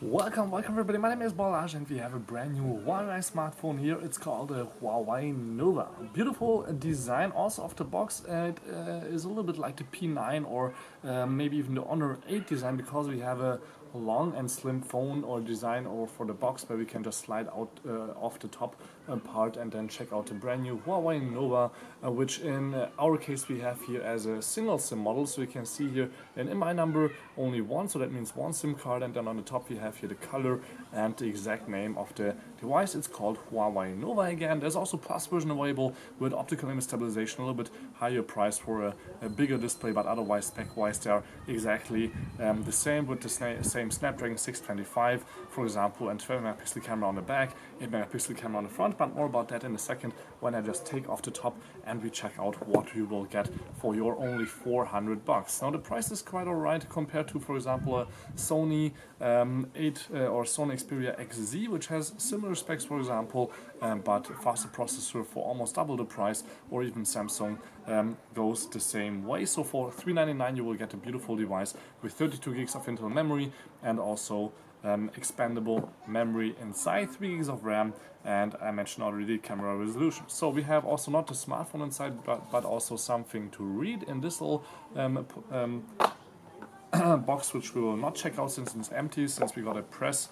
Welcome everybody, my name is Balazs and we have a brand new Huawei smartphone here. It's called a Huawei Nova. Beautiful design also of the box. It is a little bit like the P9 or maybe even the Honor 8 design, because we have a long and slim phone or design or for the box where we can just slide out off the top part and then check out the brand new Huawei Nova, which in our case we have here as a single SIM model. So you can see here an MI number only one, so that means one SIM card, and then on the top we have here the color and the exact name of the device. It's called Huawei Nova again. There's also Plus version available with optical image stabilization, a little bit higher price for a bigger display, but otherwise spec-wise they are exactly the same, with the same Snapdragon 625, for example, and 12 megapixel camera on the back, 8 megapixel camera on the front, but more about that in a second when I just take off the top and we check out what you will get for your only $400. Now the price is quite alright compared to, for example, a Sony 8 or Sony Xperia XZ, which has similar specs, for example, but faster processor for almost double the price, or even Samsung goes the same way. So for $399 you will get a beautiful device with 32 gigs of internal memory and also expandable memory inside, 3 gigs of RAM, and I mentioned already camera resolution. So we have also not the smartphone inside, but also something to read in this little box, which we will not check out since it's empty, since we got a press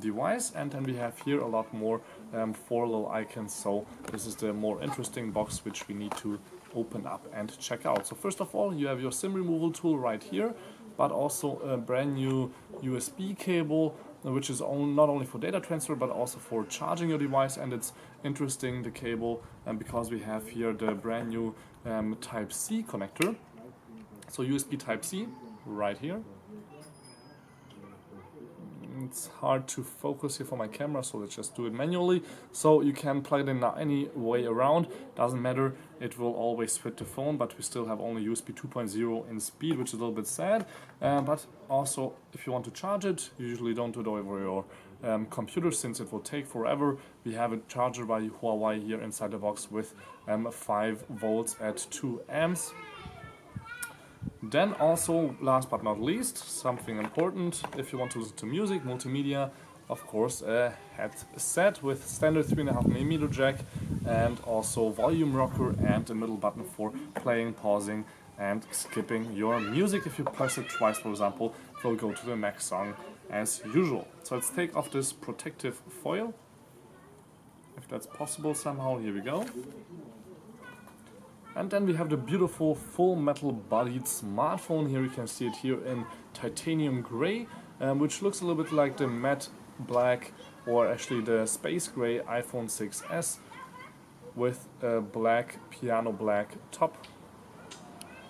device. And then we have here a lot more 4 little icons. So this is the more interesting box which we need to open up and check out. So first of all, you have your SIM removal tool right here, but also a brand new USB cable, which is not only for data transfer but also for charging your device. And it's interesting, the cable, because we have here the brand new Type-C connector. So USB Type-C right here. It's hard to focus here for my camera, so let's just do it manually. So you can plug it in any way around, doesn't matter, it will always fit the phone, but we still have only USB 2.0 in speed, which is a little bit sad. But also, if you want to charge it, you usually don't do it over your computer, since it will take forever. We have a charger by Huawei here inside the box with 5 volts at 2 amps. Then also, last but not least, something important, if you want to listen to music, multimedia, of course, a headset with standard 3.5mm jack, and also volume rocker and a middle button for playing, pausing and skipping your music. If you press it twice, for example, it will go to the next song as usual. So let's take off this protective foil, if that's possible somehow. Here we go. And then we have the beautiful full metal bodied smartphone. Here you can see it here in titanium gray, which looks a little bit like the matte black, or actually the space gray iPhone 6s with a black, piano black top.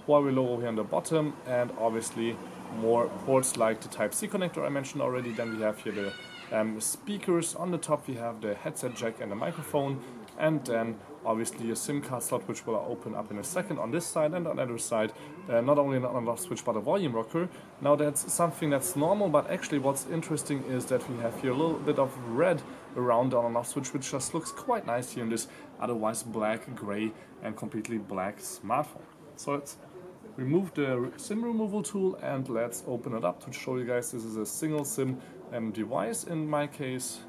Huawei logo here on the bottom, and obviously more ports like the Type-C connector I mentioned already. Then we have here the speakers. On the top we have the headset jack and the microphone, and then obviously a SIM card slot, which will open up in a second on this side, and on the other side not only an on-off switch but a volume rocker. Now that's something that's normal, but actually what's interesting is that we have here a little bit of red around the on-off switch, which just looks quite nice here in this otherwise black, gray and completely black smartphone. So let's remove the SIM removal tool and let's open it up to show you guys. This is a single SIM device in my case,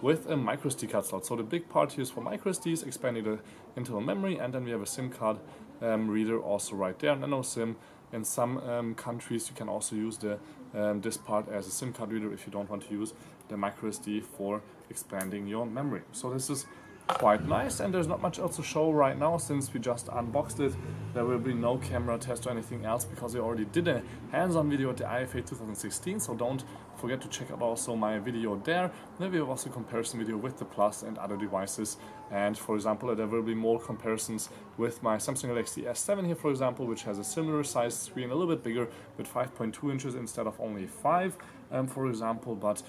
with a microSD card slot. So the big part here is for microSDs, expanding the internal memory, and then we have a SIM card reader also right there, nano SIM. In some countries you can also use this part as a SIM card reader if you don't want to use the microSD for expanding your memory. So this is quite nice, and there's not much else to show right now since we just unboxed it. There will be no camera test or anything else because we already did a hands-on video at the IFA 2016, so don't forget to check out also my video there. Then we have also a comparison video with the Plus and other devices, and for example there will be more comparisons with my Samsung Galaxy S7 here, for example, which has a similar size screen, a little bit bigger with 5.2 inches instead of only 5, for example, but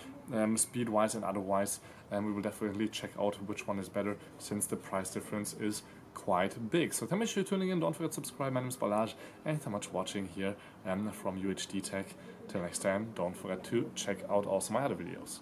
speed-wise and otherwise we will definitely check out which one is better, since the price difference is quite big. So thank you for tuning in, don't forget to subscribe. My name is Balazs, and thank you much for watching here from UHD Tech. Till next time, don't forget to check out also my other videos.